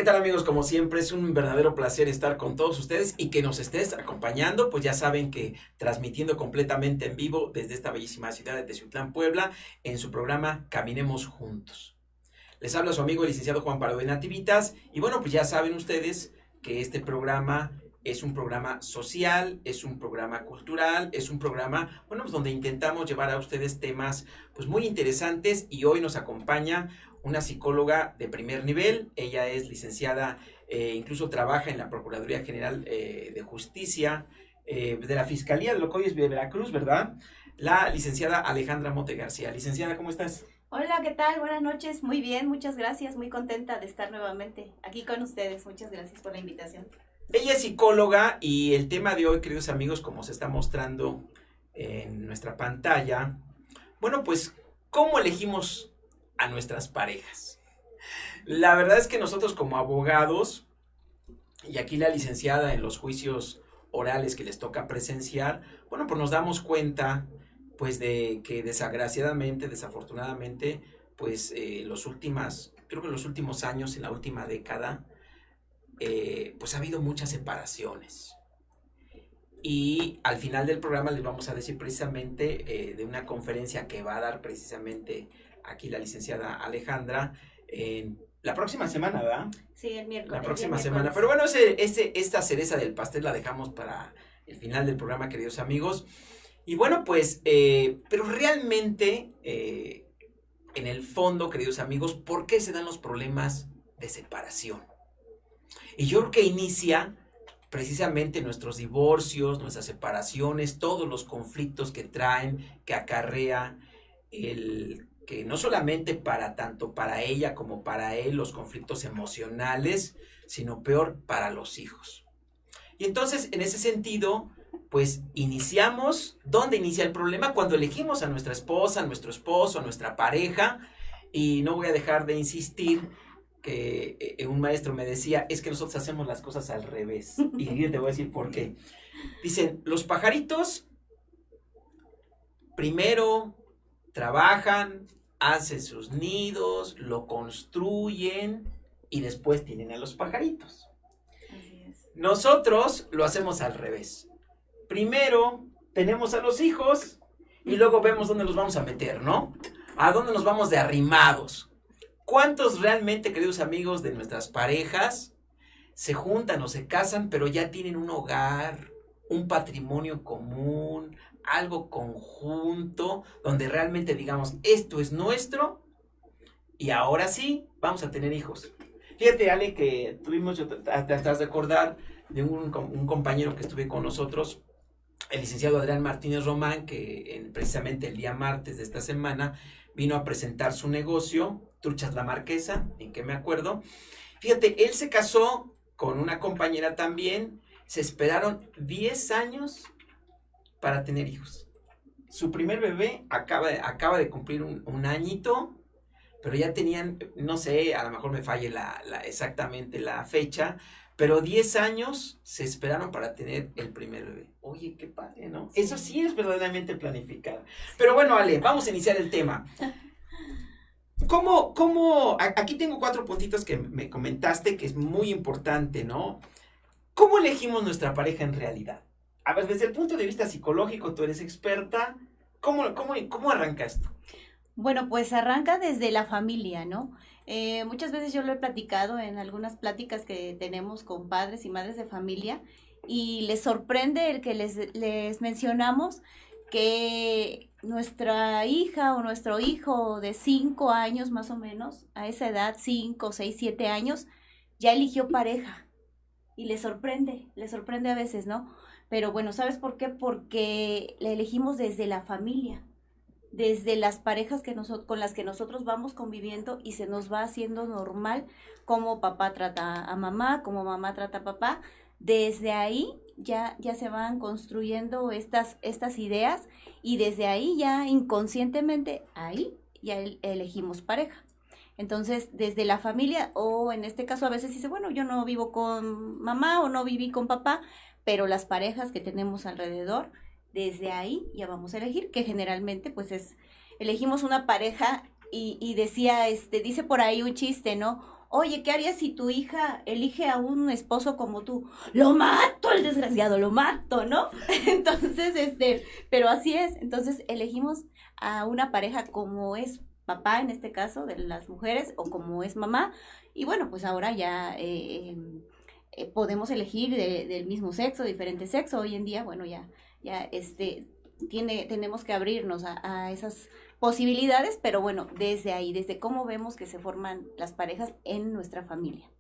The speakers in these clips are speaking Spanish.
¿qué tal amigos? Como siempre es un verdadero placer estar con todos ustedes y que nos estés acompañando, pues ya saben que transmitiendo completamente en vivo desde esta bellísima ciudad de Teciutlán, Puebla, en su programa Caminemos Juntos. Les habla su amigo el licenciado Juan Pardo de Nativitas y bueno, pues ya saben ustedes que este programa es un programa social, es un programa cultural, es un programa, bueno, pues donde intentamos llevar a ustedes temas pues muy interesantes y hoy nos acompaña una psicóloga de primer nivel. Ella es licenciada, incluso trabaja en la Procuraduría General de Justicia de la Fiscalía de lo que hoy es Veracruz, ¿verdad? La licenciada Alejandra Mote García. Licenciada, ¿cómo estás? Hola, ¿qué tal? Buenas noches. Muy bien, muchas gracias. Muy contenta de estar nuevamente aquí con ustedes. Muchas gracias por la invitación. Ella es psicóloga y el tema de hoy, queridos amigos, como se está mostrando en nuestra pantalla, bueno, pues, ¿cómo elegimos a nuestras parejas? La verdad es que nosotros como abogados, y aquí la licenciada en los juicios orales que les toca presenciar, bueno, pues nos damos cuenta, pues, de que desagraciadamente, desafortunadamente, pues, creo que en los últimos años, en la última década, pues ha habido muchas separaciones. Y al final del programa les vamos a decir precisamente de una conferencia que va a dar precisamente aquí la licenciada Alejandra en la próxima semana, ¿verdad? Sí, el miércoles. La próxima el semana. Pero bueno, esta cereza del pastel la dejamos para el final del programa, queridos amigos. Y bueno, pues, pero realmente, en el fondo, queridos amigos, ¿por qué se dan los problemas de separación? Y yo creo que inicia precisamente nuestros divorcios, nuestras separaciones, todos los conflictos que traen, que acarrea que no solamente para tanto para ella como para él, los conflictos emocionales, sino peor para los hijos. Y entonces, en ese sentido, pues iniciamos, ¿dónde inicia el problema? Cuando elegimos a nuestra esposa, a nuestro esposo, a nuestra pareja, y no voy a dejar de insistir que un maestro me decía, es que nosotros hacemos las cosas al revés. Y yo te voy a decir por qué. Dicen, los pajaritos primero trabajan, hacen sus nidos, lo construyen y después tienen a los pajaritos. Así es. Nosotros lo hacemos al revés. Primero tenemos a los hijos y luego vemos dónde los vamos a meter, ¿no? A dónde nos vamos de arrimados. ¿Cuántos realmente, queridos amigos, de nuestras parejas se juntan o se casan, pero ya tienen un hogar, un patrimonio común, algo conjunto, donde realmente digamos, esto es nuestro y ahora sí vamos a tener hijos? Fíjate, Ale, que tuvimos, te has de acordar de un compañero que estuve con nosotros, el licenciado Adrián Martínez Román, que precisamente el día martes de esta semana vino a presentar su negocio, Truchas La Marquesa, en que me acuerdo. Fíjate, él se casó con una compañera también, se esperaron 10 años para tener hijos. Su primer bebé acaba de cumplir un añito, pero ya tenían, no sé, a lo mejor me falle exactamente la fecha, pero 10 años se esperaron para tener el primer bebé. Oye, qué padre, ¿no? Sí. Eso sí es verdaderamente planificado. Pero bueno, Ale, vamos a iniciar el tema. Aquí tengo 4 puntitos que me comentaste que es muy importante, ¿no? ¿Cómo elegimos nuestra pareja en realidad? A ver, desde el punto de vista psicológico, tú eres experta. ¿Cómo arranca esto? Bueno, pues arranca desde la familia, ¿no? Muchas veces yo lo he platicado en algunas pláticas que tenemos con padres y madres de familia y les sorprende el que les mencionamos que nuestra hija o nuestro hijo de 5 años más o menos, a esa edad, 5, 6, 7 años, ya eligió pareja y les sorprende a veces, ¿no? Pero bueno, ¿sabes por qué? Porque la elegimos desde la familia, desde las parejas con las que nosotros vamos conviviendo y se nos va haciendo normal cómo papá trata a mamá, cómo mamá trata a papá. Desde ahí ya se van construyendo estas ideas y desde ahí ya inconscientemente ahí ya elegimos pareja. Entonces, desde la familia, o en este caso a veces dice, bueno, yo no vivo con mamá o no viví con papá, pero las parejas que tenemos alrededor, desde ahí ya vamos a elegir, que generalmente pues elegimos una pareja y dice por ahí un chiste, ¿no? oye, ¿qué harías si tu hija elige a un esposo como tú? Lo mato, el desgraciado, lo mato, ¿no? Entonces, pero así es. Entonces, elegimos a una pareja como es papá, en este caso, de las mujeres, o como es mamá. Y bueno, pues ahora ya podemos elegir del mismo sexo, diferente sexo. Hoy en día, bueno, ya tenemos que abrirnos a esas posibilidades, pero bueno, desde ahí, desde cómo vemos que se forman las parejas en nuestra familia.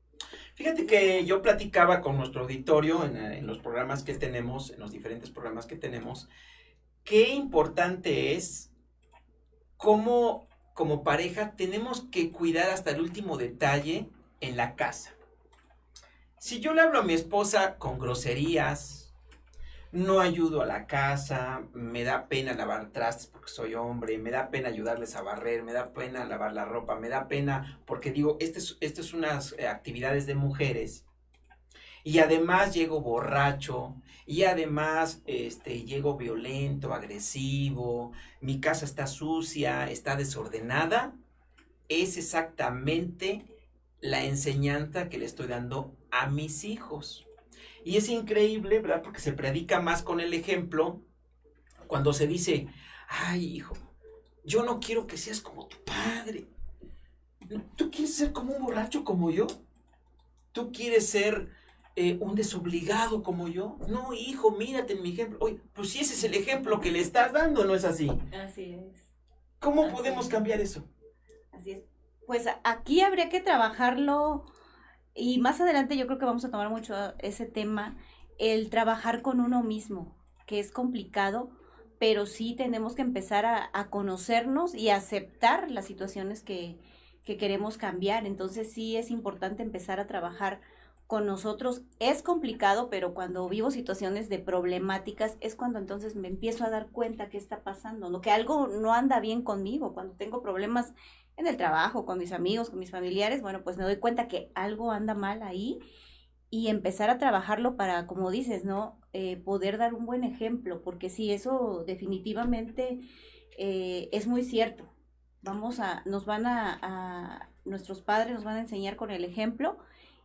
Fíjate que yo platicaba con nuestro auditorio en los programas que tenemos, en los diferentes programas que tenemos, qué importante es cómo como pareja tenemos que cuidar hasta el último detalle en la casa. Si yo le hablo a mi esposa con groserías, no ayudo a la casa, me da pena lavar trastes porque soy hombre, me da pena ayudarles a barrer, me da pena lavar la ropa, me da pena porque digo, este es unas actividades de mujeres. Y además llego borracho, y además llego violento, agresivo, mi casa está sucia, está desordenada. Es exactamente la enseñanza que le estoy dando a mis hijos. Y es increíble, ¿verdad? Porque se predica más con el ejemplo cuando se dice, ay, hijo, yo no quiero que seas como tu padre. ¿Tú quieres ser como un borracho como yo? ¿Tú quieres ser un desobligado como yo? No, hijo, mírate en mi ejemplo. Oye, pues si ese es el ejemplo que le estás dando, ¿no es así? Así es. ¿Cómo Así podemos es. cambiar eso? Así es. Pues aquí habría que trabajarlo y más adelante yo creo que vamos a tomar mucho ese tema, el trabajar con uno mismo, que es complicado, pero sí tenemos que empezar a conocernos y a aceptar las situaciones que queremos cambiar. Entonces sí es importante empezar a trabajar con nosotros. Es complicado, pero cuando vivo situaciones de problemáticas es cuando entonces me empiezo a dar cuenta qué está pasando, ¿no? Que algo no anda bien conmigo, cuando tengo problemas en el trabajo, con mis amigos, con mis familiares, bueno, pues me doy cuenta que algo anda mal ahí y empezar a trabajarlo para, como dices, ¿no? Poder dar un buen ejemplo, porque sí, eso definitivamente es muy cierto. Nuestros padres nos van a enseñar con el ejemplo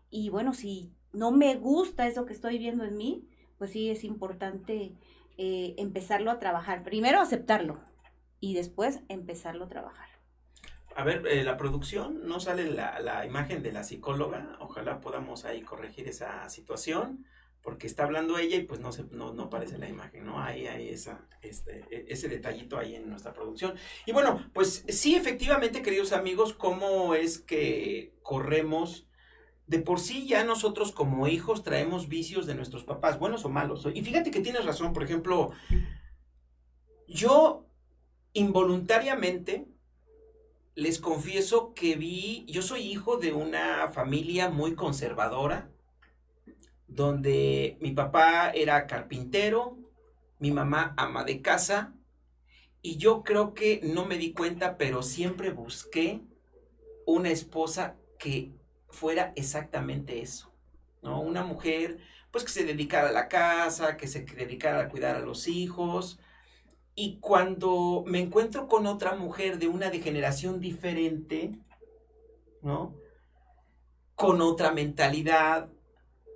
y bueno, si no me gusta eso que estoy viendo en mí, pues sí es importante empezarlo a trabajar. Primero aceptarlo y después empezarlo a trabajar. A ver, la producción, no sale la imagen de la psicóloga, ojalá podamos ahí corregir esa situación, porque está hablando ella y pues no aparece la imagen, ¿no? Hay ese detallito ahí en nuestra producción. Y bueno, pues sí, efectivamente, queridos amigos, cómo es que corremos. De por sí ya nosotros como hijos traemos vicios de nuestros papás, buenos o malos. Y fíjate que tienes razón, por ejemplo, yo involuntariamente les confieso que yo soy hijo de una familia muy conservadora, donde mi papá era carpintero, mi mamá ama de casa, y yo creo que no me di cuenta, pero siempre busqué una esposa que fuera exactamente eso, ¿no? Una mujer, pues que se dedicara a la casa, que se dedicara a cuidar a los hijos. Y cuando me encuentro con otra mujer de una generación diferente, ¿no? Con otra mentalidad,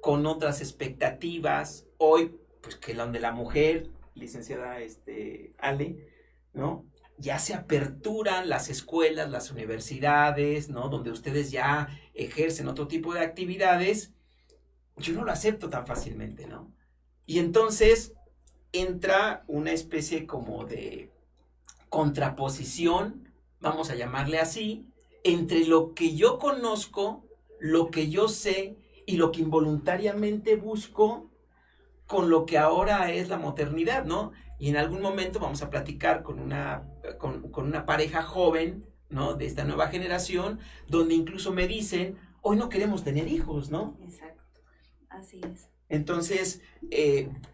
con otras expectativas, hoy, pues que donde la mujer, licenciada Ale, ¿no? Ya se aperturan las escuelas, las universidades, ¿no? Donde ustedes ya ejercen otro tipo de actividades, yo no lo acepto tan fácilmente, ¿no? Y entonces entra una especie como de contraposición, vamos a llamarle así, entre lo que yo conozco, lo que yo sé y lo que involuntariamente busco con lo que ahora es la modernidad, ¿no? Y en algún momento vamos a platicar con una pareja joven, ¿no? De esta nueva generación, donde incluso me dicen, hoy no queremos tener hijos, ¿no? Exacto, así es. Entonces,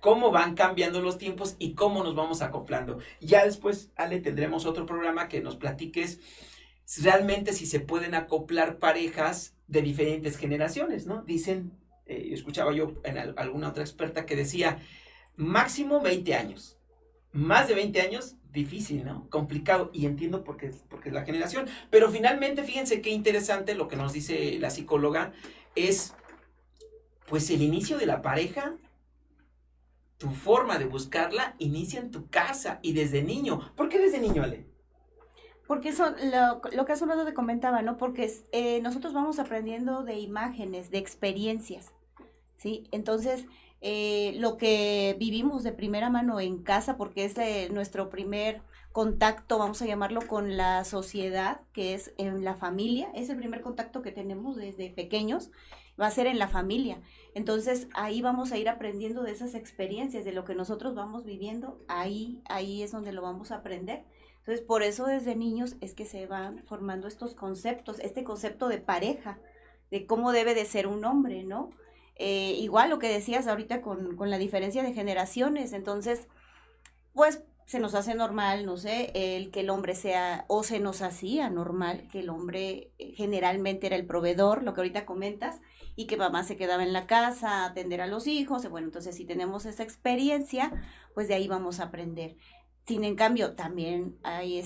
cómo van cambiando los tiempos y cómo nos vamos acoplando. Ya después, Ale, tendremos otro programa que nos platiques realmente si se pueden acoplar parejas de diferentes generaciones, ¿no? Dicen, escuchaba yo en alguna otra experta que decía, máximo 20 años, más de 20 años, difícil, ¿no? Complicado, y entiendo porque es la generación, pero finalmente, fíjense qué interesante lo que nos dice la psicóloga, es, pues, el inicio de la pareja, tu forma de buscarla, inicia en tu casa, y desde niño. ¿Por qué desde niño, Ale? Porque eso, lo que hace un rato te comentaba, ¿no? Porque nosotros vamos aprendiendo de imágenes, de experiencias, ¿sí? Entonces, lo que vivimos de primera mano en casa, porque es nuestro primer contacto, vamos a llamarlo, con la sociedad, que es en la familia, es el primer contacto que tenemos desde pequeños, va a ser en la familia. Entonces, ahí vamos a ir aprendiendo de esas experiencias, de lo que nosotros vamos viviendo, ahí es donde lo vamos a aprender. Entonces, por eso desde niños es que se van formando estos conceptos, este concepto de pareja, de cómo debe de ser un hombre, ¿no? Igual lo que decías ahorita con la diferencia de generaciones, entonces, pues se nos hace normal, no sé, el que el hombre sea, o se nos hacía normal que el hombre generalmente era el proveedor, lo que ahorita comentas, y que mamá se quedaba en la casa a atender a los hijos, y bueno, entonces si tenemos esa experiencia, pues de ahí vamos a aprender. Sin en cambio, también hay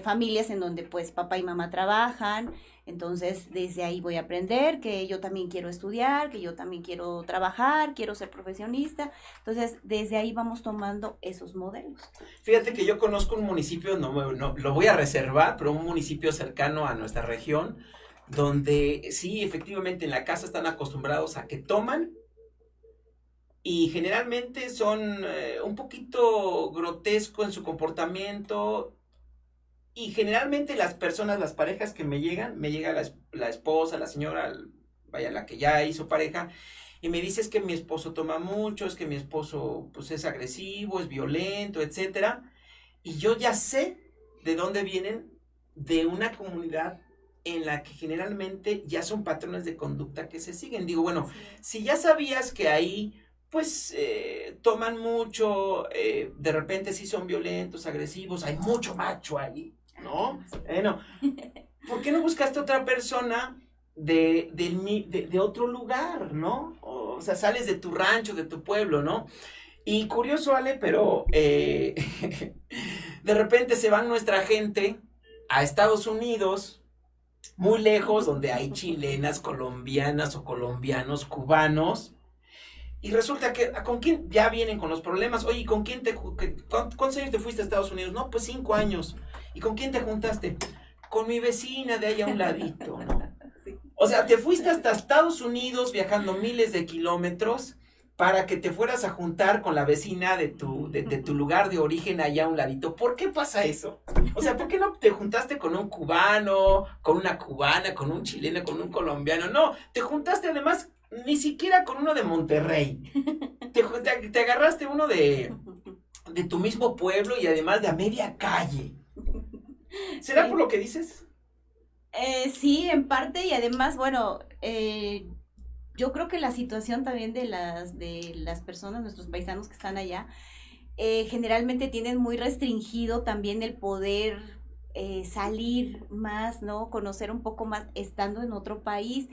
familias en donde pues papá y mamá trabajan, entonces desde ahí voy a aprender que yo también quiero estudiar, que yo también quiero trabajar, quiero ser profesionista, entonces desde ahí vamos tomando esos modelos. Fíjate que yo conozco un municipio, no lo voy a reservar, pero un municipio cercano a nuestra región, donde sí, efectivamente en la casa están acostumbrados a que toman, y generalmente son un poquito grotesco en su comportamiento, y generalmente las personas, las parejas que me llega la esposa, la señora, vaya, la que ya hizo pareja, y me dice: es que mi esposo toma mucho, es que mi esposo pues es agresivo, es violento, etcétera, y yo ya sé de dónde vienen, de una comunidad en la que generalmente ya son patrones de conducta que se siguen. Digo, bueno, si ya sabías que ahí pues toman mucho, de repente sí son violentos, agresivos, hay mucho macho ahí, ¿no? Bueno, ¿por qué no buscaste otra persona de otro lugar, ¿no? O sea, sales de tu rancho, de tu pueblo, ¿no? Y curioso, Ale, pero de repente se van nuestra gente a Estados Unidos, muy lejos, donde hay chilenas, colombianas o colombianos, cubanos. Y resulta que, ¿con quién? Ya vienen con los problemas. Oye, ¿con quién cuántos años te fuiste a Estados Unidos? No, pues 5 años. ¿Y con quién te juntaste? Con mi vecina de allá a un ladito, ¿no? Sí. O sea, te fuiste hasta Estados Unidos viajando miles de kilómetros para que te fueras a juntar con la vecina de tu lugar de origen allá a un ladito. ¿Por qué pasa eso? O sea, ¿por qué no te juntaste con un cubano, con una cubana, con un chileno, con un colombiano? No, te juntaste además ni siquiera con uno de Monterrey. Te agarraste uno de tu mismo pueblo, y además de a media calle. ¿Será sí por lo que dices? Sí, en parte, y además, bueno, yo creo que la situación también de las personas, nuestros paisanos que están allá, generalmente tienen muy restringido también el poder salir más, ¿no? Conocer un poco más estando en otro país.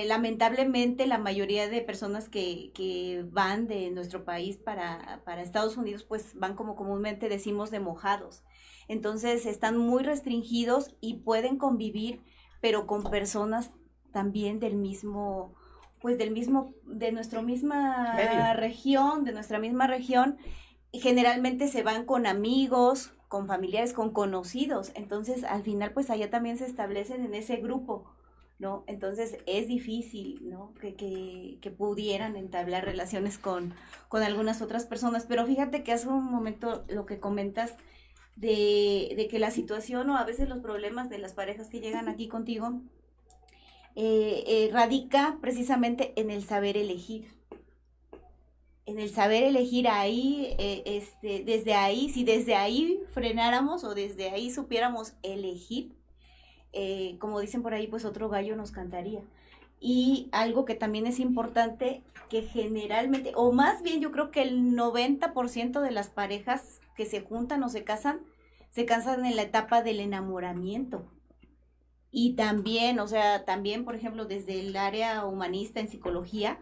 Lamentablemente la mayoría de personas que van de nuestro país para Estados Unidos, pues van, como comúnmente decimos, de mojados. Entonces están muy restringidos y pueden convivir, pero con personas también de nuestra misma región, y generalmente se van con amigos, con familiares, con conocidos. Entonces al final pues allá también se establecen en ese grupo, ¿no? Entonces es difícil, ¿no? Que pudieran entablar relaciones con algunas otras personas, pero fíjate que hace un momento lo que comentas de que la situación o a veces los problemas de las parejas que llegan aquí contigo radica precisamente en el saber elegir. En el saber elegir ahí, desde ahí, si desde ahí frenáramos o desde ahí supiéramos elegir, como dicen por ahí, pues otro gallo nos cantaría. Y algo que también es importante, que generalmente, o más bien yo creo que el 90% de las parejas que se juntan o se casan en la etapa del enamoramiento. Y también, o sea, también, por ejemplo, desde el área humanista en psicología,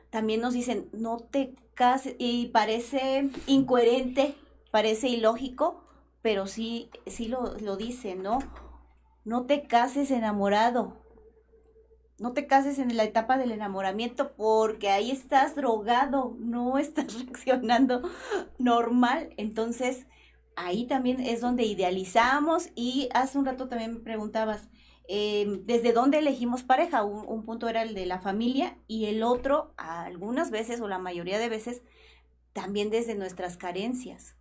también nos dicen, no te cases, y parece incoherente parece ilógico, pero sí lo dice, ¿no? No te cases enamorado. No te cases en la etapa del enamoramiento porque ahí estás drogado, no estás reaccionando normal. Entonces, ahí también es donde idealizamos y hace un rato también me preguntabas, ¿desde dónde elegimos pareja? Un punto era el de la familia y el otro, algunas veces o la mayoría de veces, también desde nuestras carencias,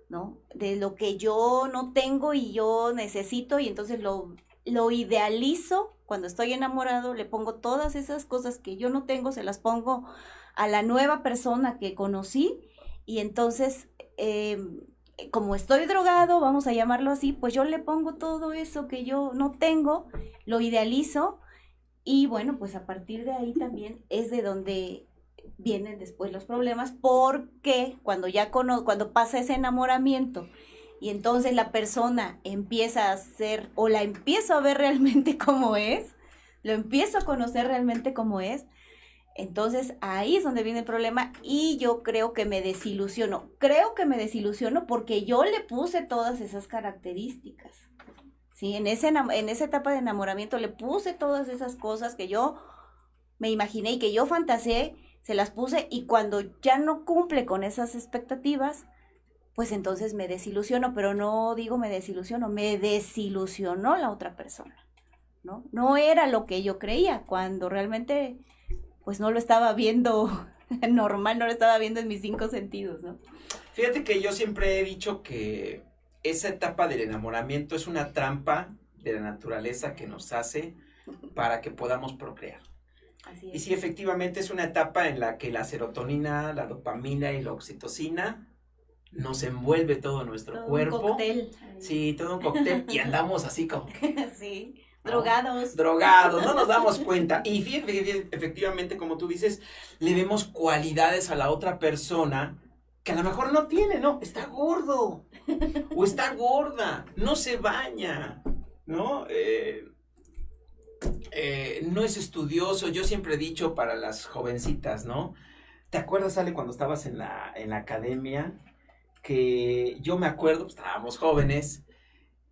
¿no? De lo que yo no tengo y yo necesito y entonces lo idealizo. Cuando estoy enamorado, le pongo todas esas cosas que yo no tengo, se las pongo a la nueva persona que conocí y entonces, como estoy drogado, vamos a llamarlo así, pues yo le pongo todo eso que yo no tengo, lo idealizo y bueno, pues a partir de ahí también es de donde vienen después los problemas, porque cuando pasa ese enamoramiento y entonces la persona empieza a ser, o la empiezo a ver realmente como es, lo empiezo a conocer realmente como es, entonces ahí es donde viene el problema y yo creo que me desilusiono porque yo le puse todas esas características, ¿sí? En esa etapa de enamoramiento le puse todas esas cosas que yo me imaginé y que yo fantaseé, se las puse y cuando ya no cumple con esas expectativas, pues entonces me desilusiono, pero no digo me desilusionó la otra persona, ¿no? No era lo que yo creía, cuando realmente pues no lo estaba viendo normal, no lo estaba viendo en mis 5 sentidos, ¿no? Fíjate que yo siempre he dicho que esa etapa del enamoramiento es una trampa de la naturaleza que nos hace para que podamos procrear. Así es. Y sí, efectivamente es una etapa en la que la serotonina, la dopamina y la oxitocina nos envuelve todo nuestro todo cuerpo. Un cóctel. Sí, todo un cóctel y andamos así como sí, ¿no? Drogados, no nos damos cuenta. Y fíjate, efectivamente, como tú dices, le vemos cualidades a la otra persona que a lo mejor no tiene, ¿no? Está gordo o está gorda, no se baña, ¿no? No es estudioso. Yo siempre he dicho para las jovencitas, ¿no? ¿Te acuerdas, Ale, cuando estabas en la academia? Que yo me acuerdo, pues estábamos jóvenes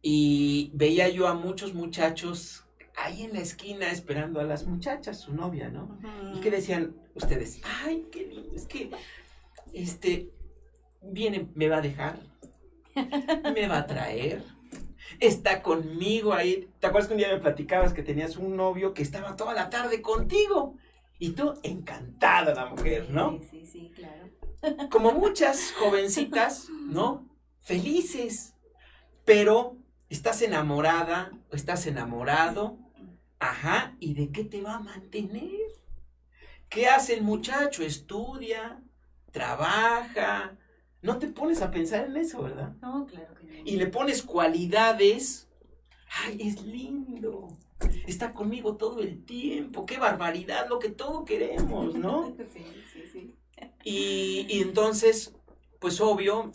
y veía yo a muchos muchachos ahí en la esquina esperando a las muchachas, su novia, ¿no? uh-huh. Y que decían ustedes, ay, qué lindo, es que, viene, me va a dejar, me va a traer, está conmigo ahí. ¿Te acuerdas que un día me platicabas que tenías un novio que estaba toda la tarde contigo? Y tú, encantada la mujer, ¿no? Sí, claro. Como muchas jovencitas, ¿no? Felices, pero estás enamorada o estás enamorado, ajá, ¿y de qué te va a mantener? ¿Qué hace el muchacho? Estudia, trabaja, no te pones a pensar en eso, ¿verdad? No, claro que no. Y le pones cualidades, ay, es lindo, está conmigo todo el tiempo, qué barbaridad, lo que todos queremos, ¿no? Sí. Y entonces, pues obvio,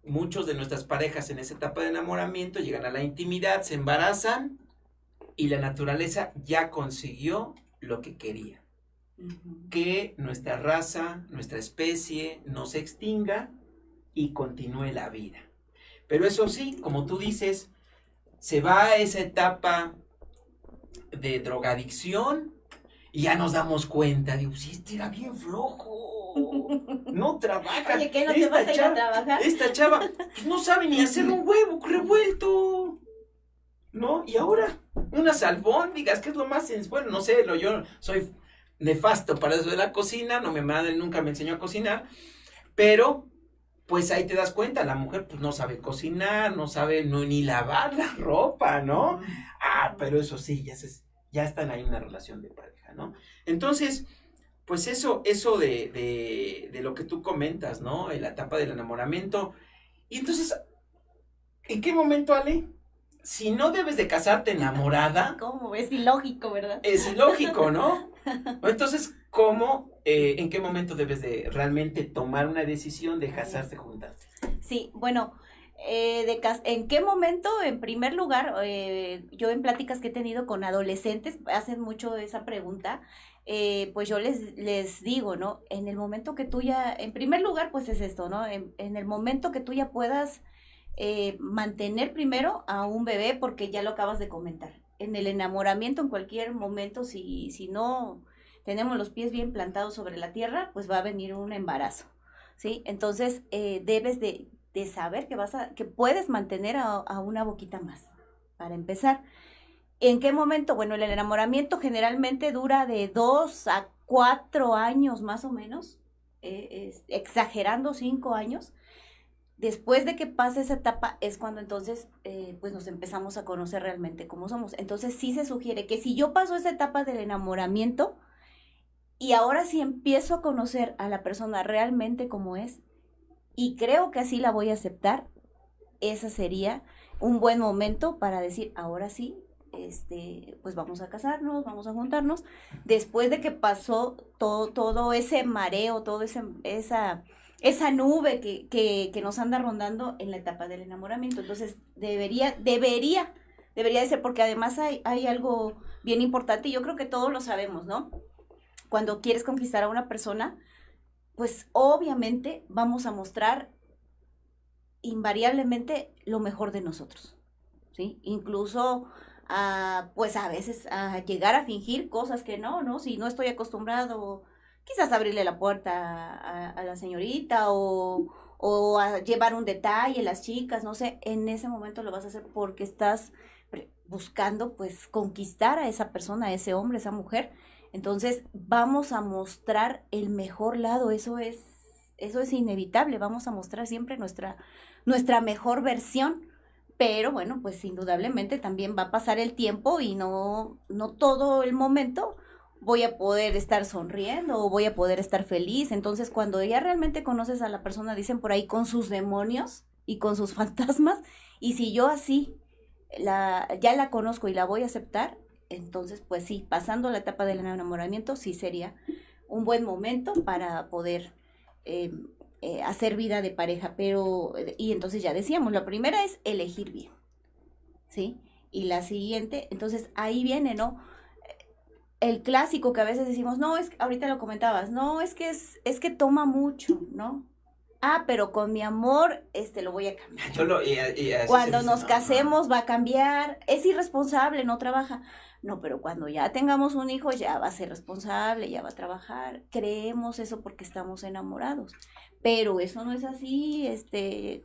muchos de nuestras parejas en esa etapa de enamoramiento llegan a la intimidad, se embarazan y la naturaleza ya consiguió lo que quería. Uh-huh. Que nuestra raza, nuestra especie no se extinga y continúe la vida. Pero eso sí, como tú dices, se va a esa etapa de drogadicción y ya nos damos cuenta, digo, si este era bien flojo, no trabaja. Oye, ¿qué no te vas a ir a trabajar? Esta chava pues, no sabe ni hacer un huevo revuelto, ¿no? Y ahora, unas albóndigas, que es lo más, bueno, no sé, yo soy nefasto para eso de la cocina, mi madre nunca me enseñó a cocinar, pero pues ahí te das cuenta, la mujer pues no sabe cocinar, no sabe ni lavar la ropa, ¿no? Pero eso sí, ya están ahí en una relación de pareja, ¿no? Entonces, pues eso de lo que tú comentas, ¿no? En la etapa del enamoramiento. Y entonces, ¿en qué momento, Ale? Si no debes de casarte enamorada. ¿Cómo? Es ilógico, ¿verdad? Es ilógico, ¿no? Entonces, ¿cómo, en qué momento debes de realmente tomar una decisión de casarte juntas? Sí, bueno, ¿en qué momento? En primer lugar, yo en pláticas que he tenido con adolescentes, hacen mucho esa pregunta, pues yo les digo, ¿no? En el momento que tú ya, en primer lugar, pues es esto, ¿no? En el momento que tú ya puedas mantener primero a un bebé, porque ya lo acabas de comentar. En el enamoramiento, en cualquier momento, si no tenemos los pies bien plantados sobre la tierra, pues va a venir un embarazo, ¿sí? Entonces, debes de saber que puedes mantener a una boquita más, para empezar. ¿En qué momento? Bueno, el enamoramiento generalmente dura de 2 a 4 años más o menos, exagerando 5 años. Después de que pase esa etapa es cuando entonces pues nos empezamos a conocer realmente cómo somos. Entonces sí se sugiere que si yo paso esa etapa del enamoramiento y ahora sí empiezo a conocer a la persona realmente como es y creo que así la voy a aceptar, ese sería un buen momento para decir, ahora sí, pues vamos a casarnos, vamos a juntarnos, después de que pasó todo ese mareo, esa nube que nos anda rondando en la etapa del enamoramiento. Entonces, debería de ser, porque además hay algo bien importante, y yo creo que todos lo sabemos, ¿no? Cuando quieres conquistar a una persona, pues obviamente vamos a mostrar invariablemente lo mejor de nosotros, ¿sí? Incluso pues a veces a llegar a fingir cosas que no, si no estoy acostumbrado, quizás abrirle la puerta a la señorita o a llevar un detalle, las chicas, no sé, en ese momento lo vas a hacer porque estás buscando pues conquistar a esa persona, a ese hombre, a esa mujer. Entonces vamos a mostrar el mejor lado, eso es inevitable, vamos a mostrar siempre nuestra mejor versión, pero bueno, pues indudablemente también va a pasar el tiempo y no todo el momento voy a poder estar sonriendo o voy a poder estar feliz. Entonces, cuando ya realmente conoces a la persona, dicen por ahí, con sus demonios y con sus fantasmas, y si yo así ya la conozco y la voy a aceptar, entonces pues sí, pasando la etapa del enamoramiento, sí sería un buen momento para poder hacer vida de pareja, y entonces ya decíamos, la primera es elegir bien, ¿sí? Y la siguiente, entonces ahí viene, ¿no? El clásico que a veces decimos, no, ahorita lo comentabas, no, es que toma mucho, ¿no? Pero con mi amor, lo voy a cambiar. Cuando nos casemos va a cambiar, es irresponsable, no trabaja. No, pero cuando ya tengamos un hijo ya va a ser responsable, ya va a trabajar. Creemos eso porque estamos enamorados. Pero eso no es así,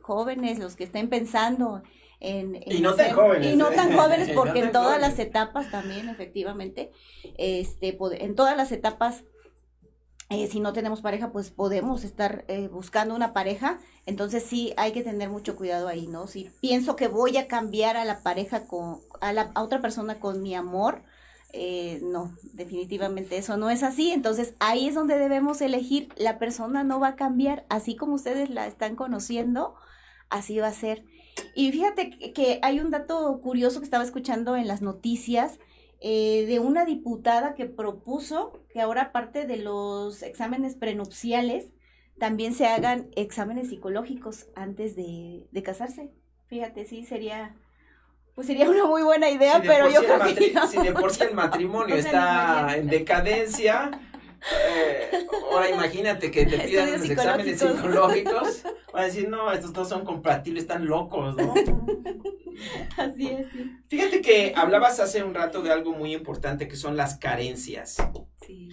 jóvenes, los que estén pensando y no tan jóvenes. Y no tan jóvenes, porque en todas las etapas también, efectivamente, en todas las etapas, si no tenemos pareja, pues podemos estar buscando una pareja. Entonces sí hay que tener mucho cuidado ahí, ¿no? Si pienso que voy a cambiar a la pareja a otra persona con mi amor, no, definitivamente eso no es así. Entonces ahí es donde debemos elegir. La persona no va a cambiar, así como ustedes la están conociendo, así va a ser. Y fíjate que hay un dato curioso que estaba escuchando en las noticias, de una diputada que propuso que ahora, aparte de los exámenes prenupciales, también se hagan exámenes psicológicos antes de casarse. Fíjate, sí, sería una muy buena idea, pero yo creo que no. Si de por sí el matrimonio está en decadencia, ahora imagínate que te pidan unos exámenes psicológicos, van a decir, no, estos dos son compatibles, están locos, ¿no? Así es, sí. Fíjate que hablabas hace un rato de algo muy importante que son las carencias. Sí.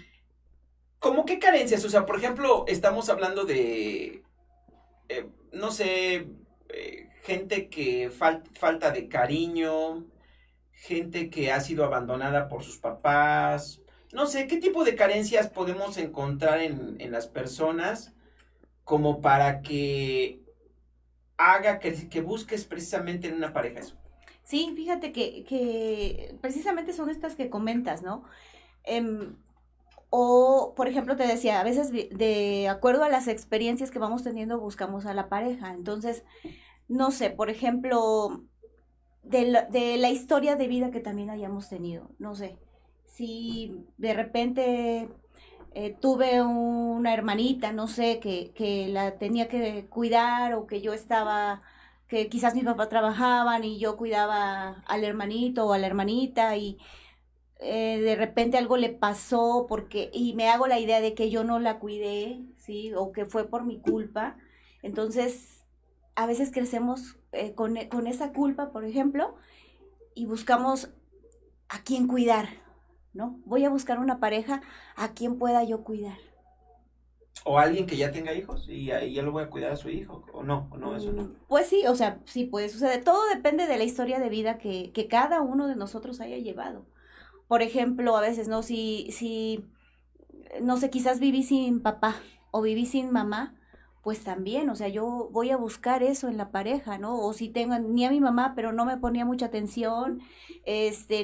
¿Cómo qué carencias? O sea, por ejemplo, estamos hablando de, no sé, gente que falta de cariño, gente que ha sido abandonada por sus papás, no sé, ¿qué tipo de carencias podemos encontrar en las personas como para que haga que busques precisamente en una pareja eso? Sí, fíjate que precisamente son estas que comentas, ¿no? O, por ejemplo, te decía, a veces de acuerdo a las experiencias que vamos teniendo, buscamos a la pareja. Entonces, no sé, por ejemplo, de la historia de vida que también hayamos tenido, no sé, si de repente tuve una hermanita, no sé, que la tenía que cuidar, o que quizás mis papás trabajaban y yo cuidaba al hermanito o a la hermanita, y de repente algo le pasó y me hago la idea de que yo no la cuidé, ¿sí? O que fue por mi culpa. Entonces, a veces crecemos con esa culpa, por ejemplo, y buscamos a quién cuidar, ¿no? Voy a buscar una pareja a quien pueda yo cuidar. O alguien que ya tenga hijos y ahí ya lo voy a cuidar a su hijo, o no, eso no. Pues sí, o sea, sí puede suceder. Todo depende de la historia de vida que cada uno de nosotros haya llevado. Por ejemplo, a veces, ¿no? Si, no sé, quizás viví sin papá o viví sin mamá, pues también, o sea, yo voy a buscar eso en la pareja, ¿no? O si tengo ni a mi mamá, pero no me ponía mucha atención,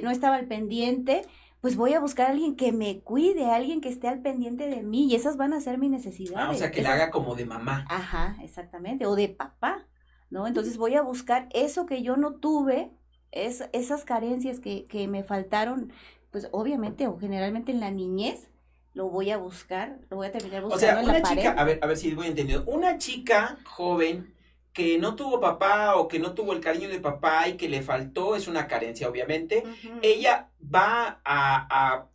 no estaba al pendiente, pues voy a buscar a alguien que me cuide, a alguien que esté al pendiente de mí, y esas van a ser mis necesidades. O sea, que la haga como de mamá. Ajá, exactamente, o de papá, ¿no? Entonces voy a buscar eso que yo no tuve, esas carencias que me faltaron, pues obviamente o generalmente en la niñez, lo voy a buscar, lo voy a terminar buscando O sea, en la una pared. chica, a ver si voy entendiendo, una chica joven que no tuvo papá o que no tuvo el cariño de papá y que le faltó, es una carencia obviamente, ella va a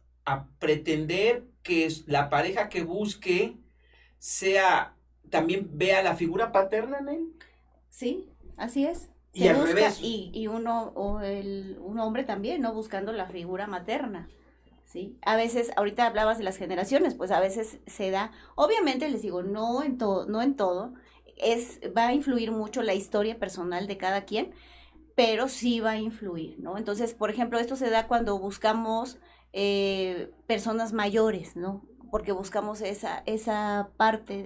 pretender que la pareja que busque también vea la figura paterna en él. Sí, así es. Y al revés. Y un hombre también, ¿no? Buscando la figura materna. ¿Sí? A veces, ahorita hablabas de las generaciones, pues a veces se da, obviamente les digo, no en todo, va a influir mucho la historia personal de cada quien, pero sí va a influir, ¿no? Entonces, por ejemplo, esto se da cuando buscamos personas mayores, ¿no? Porque buscamos esa parte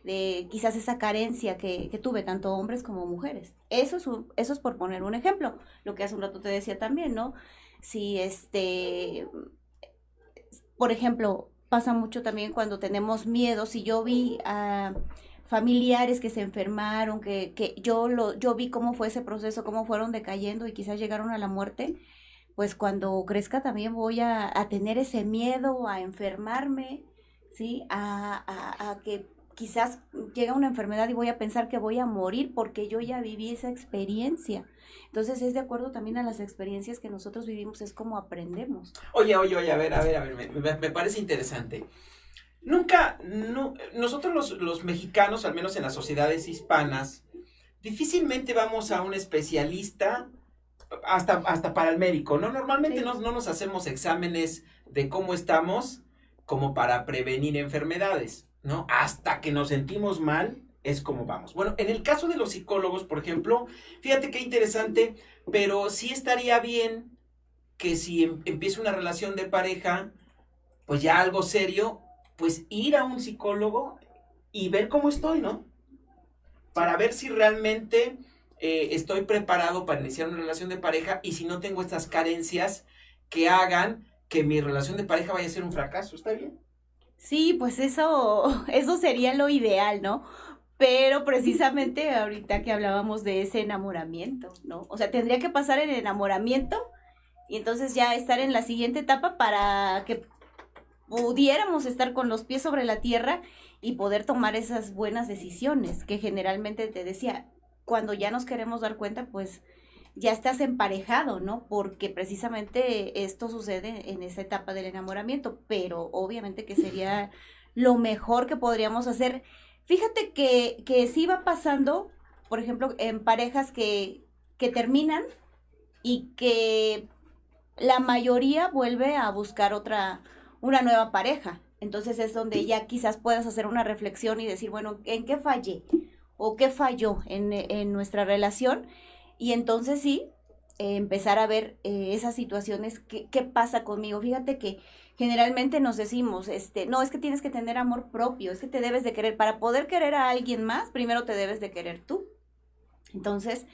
de quizás esa carencia que tuve, tanto hombres como mujeres. Eso es por poner un ejemplo, lo que hace un rato te decía también, ¿no? Si por ejemplo, pasa mucho también cuando tenemos miedo. Si yo vi a familiares que se enfermaron, que yo vi cómo fue ese proceso, cómo fueron decayendo y quizás llegaron a la muerte, pues cuando crezca también voy a tener ese miedo a enfermarme, ¿sí? A que quizás llega una enfermedad y voy a pensar que voy a morir porque yo ya viví esa experiencia. Entonces es de acuerdo también a las experiencias que nosotros vivimos, es como aprendemos. Oye, a ver, me parece interesante. Nosotros los mexicanos, al menos en las sociedades hispanas, difícilmente vamos a un especialista hasta para el médico, ¿no? Normalmente Sí. no nos hacemos exámenes de cómo estamos como para prevenir enfermedades, ¿no? Hasta que nos sentimos mal es como vamos. Bueno, en el caso de los psicólogos, por ejemplo, fíjate qué interesante, pero sí estaría bien que si empieza una relación de pareja, pues ya algo serio, pues ir a un psicólogo y ver cómo estoy, ¿no? Para ver si realmente estoy preparado para iniciar una relación de pareja y si no tengo estas carencias que hagan que mi relación de pareja vaya a ser un fracaso, ¿está bien? Sí, pues eso sería lo ideal, ¿no? Pero precisamente ahorita que hablábamos de ese enamoramiento, ¿no? O sea, tendría que pasar el enamoramiento y entonces ya estar en la siguiente etapa para que pudiéramos estar con los pies sobre la tierra y poder tomar esas buenas decisiones, que generalmente te decía, cuando ya nos queremos dar cuenta, pues ya estás emparejado, ¿no? Porque precisamente esto sucede en esa etapa del enamoramiento, pero obviamente que sería lo mejor que podríamos hacer. Fíjate que sí va pasando, por ejemplo, en parejas que terminan y que la mayoría vuelve a buscar una nueva pareja. Entonces es donde ya quizás puedas hacer una reflexión y decir, bueno, ¿en qué fallé? ¿O qué falló en nuestra relación? Y entonces sí, empezar a ver esas situaciones, ¿qué pasa conmigo? Fíjate que generalmente nos decimos, no, es que tienes que tener amor propio, es que te debes de querer. Para poder querer a alguien más, primero te debes de querer tú. Entonces,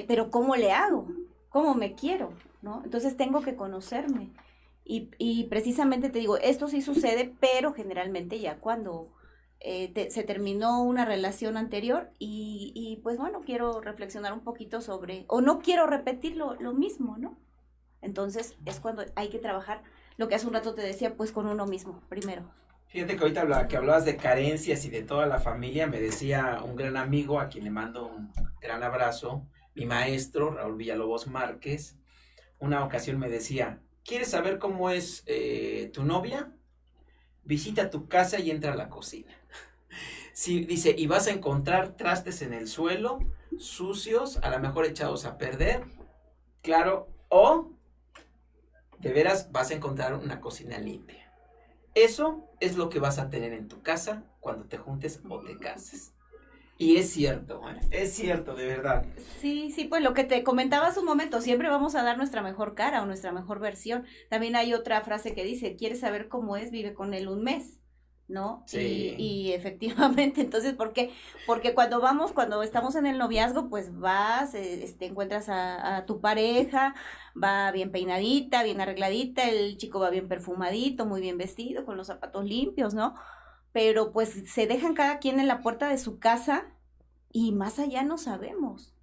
pero ¿cómo le hago? ¿Cómo me quiero? ¿No? Entonces tengo que conocerme. Y precisamente te digo, esto sí sucede, pero generalmente ya cuando se terminó una relación anterior y pues bueno, quiero reflexionar un poquito sobre, o no quiero repetir lo mismo, ¿no? Entonces es cuando hay que trabajar lo que hace un rato te decía, pues con uno mismo, primero. Fíjate que ahorita que hablabas de carencias y de toda la familia, me decía un gran amigo, a quien le mando un gran abrazo, mi maestro, Raúl Villalobos Márquez, una ocasión me decía, ¿Quieres saber cómo es tu novia? Visita tu casa y entra a la cocina. Sí, dice, y vas a encontrar trastes en el suelo, sucios, a lo mejor echados a perder, claro, o de veras vas a encontrar una cocina limpia. Eso es lo que vas a tener en tu casa cuando te juntes o te cases. Y es cierto, de verdad. Sí, sí, pues lo que te comentaba hace un momento, siempre vamos a dar nuestra mejor cara o nuestra mejor versión. También hay otra frase que dice, ¿quieres saber cómo es? Vive con él un mes, ¿no? Sí. Y efectivamente, entonces, ¿por qué? Porque cuando estamos en el noviazgo, pues vas, encuentras a tu pareja, va bien peinadita, bien arregladita, el chico va bien perfumadito, muy bien vestido, con los zapatos limpios, ¿no? Pero pues se dejan cada quien en la puerta de su casa y más allá no sabemos.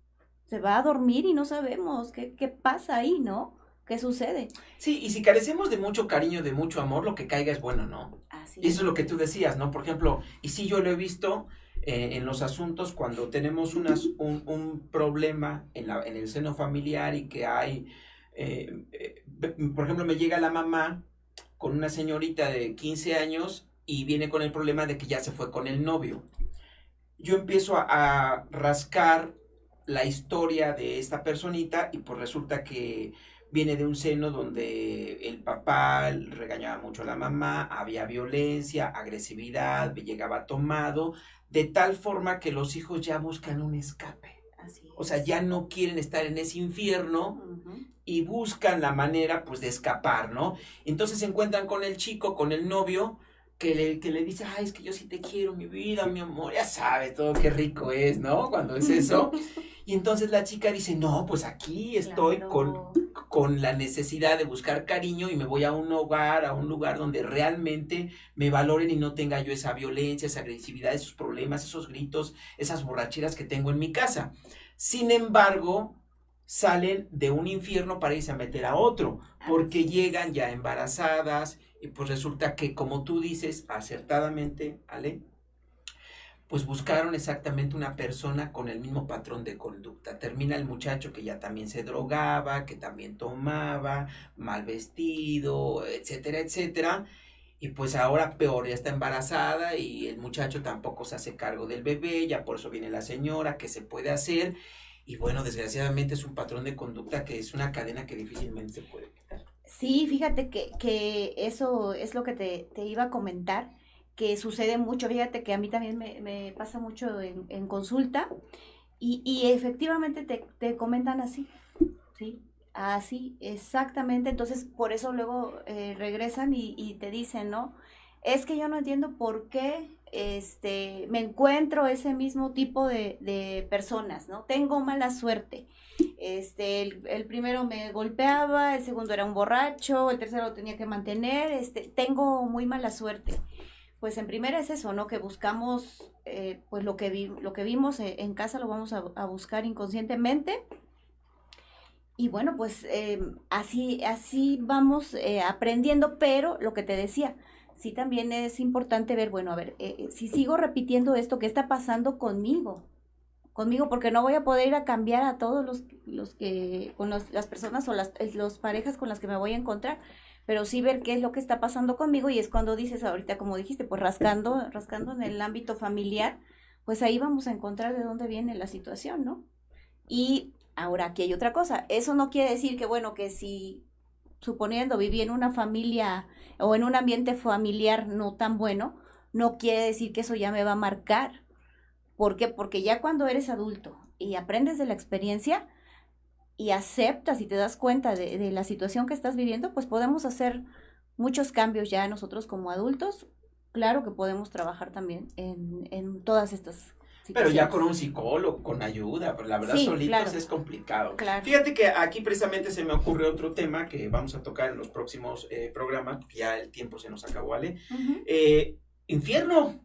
Se va a dormir y no sabemos qué pasa ahí, ¿no? ¿Qué sucede? Sí, y si carecemos de mucho cariño, de mucho amor, lo que caiga es bueno, ¿no? Así Y eso es lo que tú decías, ¿no? Por ejemplo, y sí yo lo he visto en los asuntos cuando tenemos un problema en el seno familiar y que hay, por ejemplo, me llega la mamá con una señorita de 15 años y viene con el problema de que ya se fue con el novio. Yo empiezo a rascar la historia de esta personita y pues resulta que viene de un seno donde el papá regañaba mucho a la mamá, había violencia, agresividad, llegaba tomado, de tal forma que los hijos ya buscan un escape. Así es. O sea, ya no quieren estar en ese infierno y buscan la manera pues de escapar, ¿no? Entonces se encuentran con el chico, con el novio, que le dice, ay, es que yo sí te quiero, mi vida, mi amor, ya sabes todo qué rico es, ¿no? Cuando es eso. Y entonces la chica dice, no, pues aquí estoy Claro. con la necesidad de buscar cariño y me voy a un hogar, a un lugar donde realmente me valoren y no tenga yo esa violencia, esa agresividad, esos problemas, esos gritos, esas borracheras que tengo en mi casa. Sin embargo, salen de un infierno para irse a meter a otro, porque llegan ya embarazadas y pues resulta que, como tú dices acertadamente, Ale, pues buscaron exactamente una persona con el mismo patrón de conducta. Termina el muchacho que ya también se drogaba, que también tomaba, mal vestido, etcétera, etcétera. Y pues ahora peor, ya está embarazada y el muchacho tampoco se hace cargo del bebé, ya por eso viene la señora, ¿qué se puede hacer? Y bueno, desgraciadamente es un patrón de conducta que es una cadena que difícilmente se puede quitar. Sí, fíjate que eso es lo que te iba a comentar, que sucede mucho. Fíjate que a mí también me pasa mucho en consulta y efectivamente te comentan así, ¿sí? Así, exactamente. Entonces, por eso luego regresan y te dicen, ¿no? Es que yo no entiendo por qué me encuentro ese mismo tipo de personas, ¿no? Tengo mala suerte. El primero me golpeaba, el segundo era un borracho, el tercero lo tenía que mantener, tengo muy mala suerte. Pues en primera es eso, ¿no? Que buscamos, pues lo que vimos en casa lo vamos a buscar inconscientemente. Y bueno, pues así vamos aprendiendo, pero lo que te decía, sí también es importante ver, bueno, a ver, si sigo repitiendo esto, ¿qué está pasando conmigo? Porque no voy a poder ir a cambiar a todos las personas o las parejas con las que me voy a encontrar, pero sí ver qué es lo que está pasando conmigo y es cuando dices ahorita, como dijiste, pues rascando en el ámbito familiar, pues ahí vamos a encontrar de dónde viene la situación, ¿no? Y ahora aquí hay otra cosa, eso no quiere decir que, bueno, que si suponiendo viví en una familia o en un ambiente familiar no tan bueno, no quiere decir que eso ya me va a marcar. ¿Por qué? Porque ya cuando eres adulto y aprendes de la experiencia y aceptas y te das cuenta de la situación que estás viviendo, pues podemos hacer muchos cambios ya nosotros como adultos. Claro que podemos trabajar también en todas estas situaciones. Pero ya con un psicólogo, con ayuda, pero la verdad Sí, solitos claro. es complicado. Claro. Fíjate que aquí precisamente se me ocurre otro tema que vamos a tocar en los próximos programas, ya el tiempo se nos acabó, ¿vale? Uh-huh. Infierno,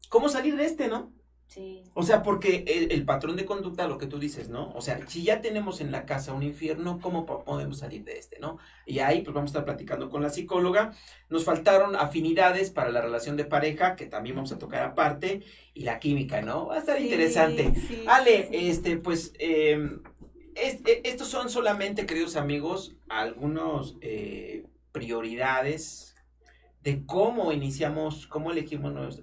¿cómo salir de no? Sí. O sea, porque el patrón de conducta, lo que tú dices, ¿no? O sea, si ya tenemos en la casa un infierno, ¿cómo podemos salir de no? Y ahí pues vamos a estar platicando con la psicóloga. Nos faltaron afinidades para la relación de pareja, que también vamos a tocar aparte, y la química, ¿no? Va a estar interesante. Sí, Ale, sí. estos son solamente, queridos amigos, algunos prioridades de cómo iniciamos, cómo elegimos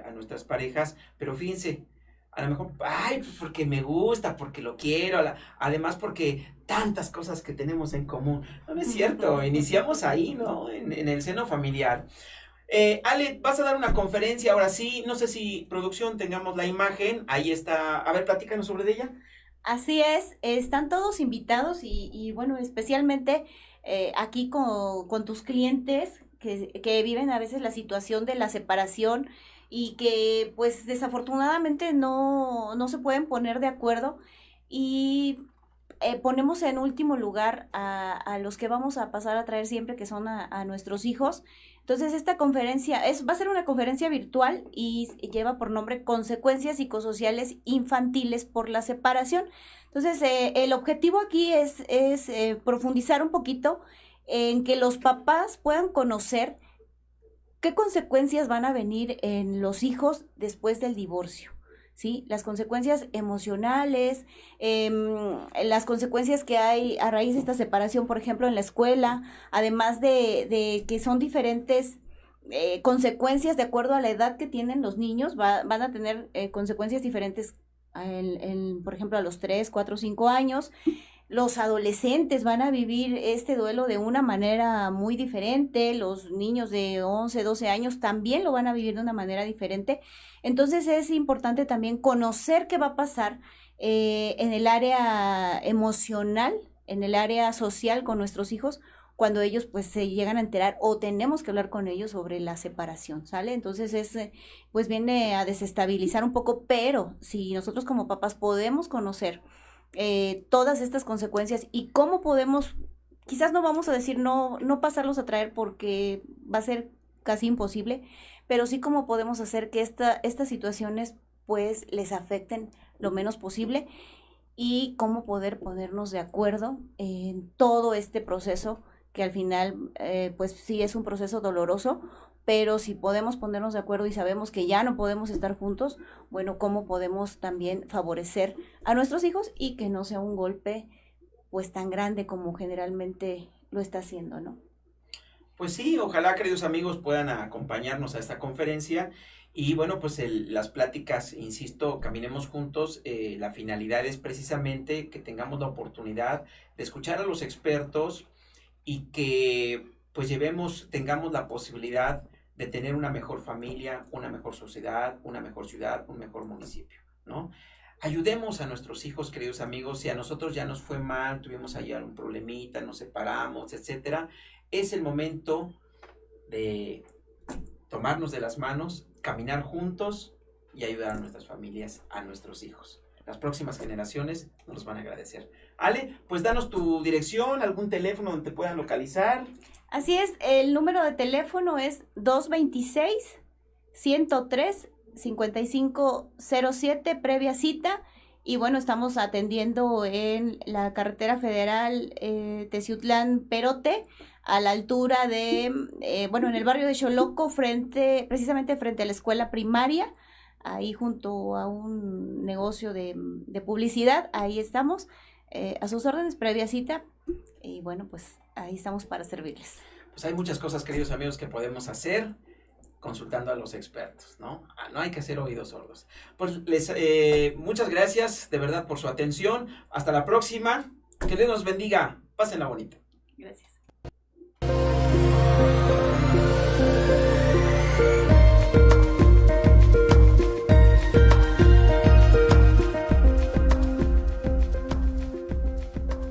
a nuestras parejas, pero fíjense, a lo mejor, ay, pues porque me gusta, porque lo quiero, además porque tantas cosas que tenemos en común. No es cierto, iniciamos ahí, ¿no? En el seno familiar. Ale, vas a dar una conferencia ahora sí, no sé si producción tengamos la imagen, ahí está, a ver, platícanos sobre ella. Así es, están todos invitados y bueno, especialmente aquí con tus clientes que viven a veces la situación de la separación y que pues desafortunadamente no se pueden poner de acuerdo y ponemos en último lugar a los que vamos a pasar a traer siempre, que son a nuestros hijos. Entonces, esta conferencia va a ser una conferencia virtual y lleva por nombre Consecuencias psicosociales infantiles por la separación. Entonces, el objetivo aquí es profundizar un poquito en que los papás puedan conocer qué consecuencias van a venir en los hijos después del divorcio. ¿Sí? Las consecuencias emocionales, las consecuencias que hay a raíz de esta separación, por ejemplo, en la escuela, además de que son diferentes consecuencias de acuerdo a la edad que tienen los niños, van a tener consecuencias diferentes, por ejemplo, a los 3, 4, 5 años. Los adolescentes van a vivir este duelo de una manera muy diferente, los niños de 11, 12 años también lo van a vivir de una manera diferente. Entonces es importante también conocer qué va a pasar en el área emocional, en el área social con nuestros hijos, cuando ellos pues se llegan a enterar o tenemos que hablar con ellos sobre la separación, ¿sale? Entonces pues viene a desestabilizar un poco, pero si nosotros como papás podemos conocer todas estas consecuencias y cómo podemos, quizás no vamos a decir no pasarlos a traer porque va a ser casi imposible, pero sí cómo podemos hacer que estas situaciones pues les afecten lo menos posible y cómo poder ponernos de acuerdo en todo este proceso que al final pues sí es un proceso doloroso, pero si podemos ponernos de acuerdo y sabemos que ya no podemos estar juntos, bueno, cómo podemos también favorecer a nuestros hijos y que no sea un golpe pues tan grande como generalmente lo está haciendo, ¿no? Pues sí, ojalá, queridos amigos, puedan acompañarnos a esta conferencia y bueno, pues las pláticas, insisto, caminemos juntos, la finalidad es precisamente que tengamos la oportunidad de escuchar a los expertos y que pues tengamos la posibilidad de tener una mejor familia, una mejor sociedad, una mejor ciudad, un mejor municipio, ¿no? Ayudemos a nuestros hijos, queridos amigos, si a nosotros ya nos fue mal, tuvimos ahí un problemita, nos separamos, etcétera, es el momento de tomarnos de las manos, caminar juntos y ayudar a nuestras familias, a nuestros hijos. Las próximas generaciones nos los van a agradecer. Ale, pues danos tu dirección, algún teléfono donde te puedan localizar. Así es, el número de teléfono es 226-103-5507, previa cita. Y bueno, estamos atendiendo en la carretera federal Teciutlán-Perote, a la altura de, en el barrio de Xoloco, precisamente frente a la escuela primaria, ahí junto a un negocio de publicidad, ahí estamos, a sus órdenes, previa cita. Y bueno, pues ahí estamos para servirles. Pues hay muchas cosas, queridos amigos, que podemos hacer consultando a los expertos, ¿no? No hay que hacer oídos sordos. Pues muchas gracias de verdad por su atención. Hasta la próxima. Que Dios nos bendiga. Pásenla bonita. Gracias.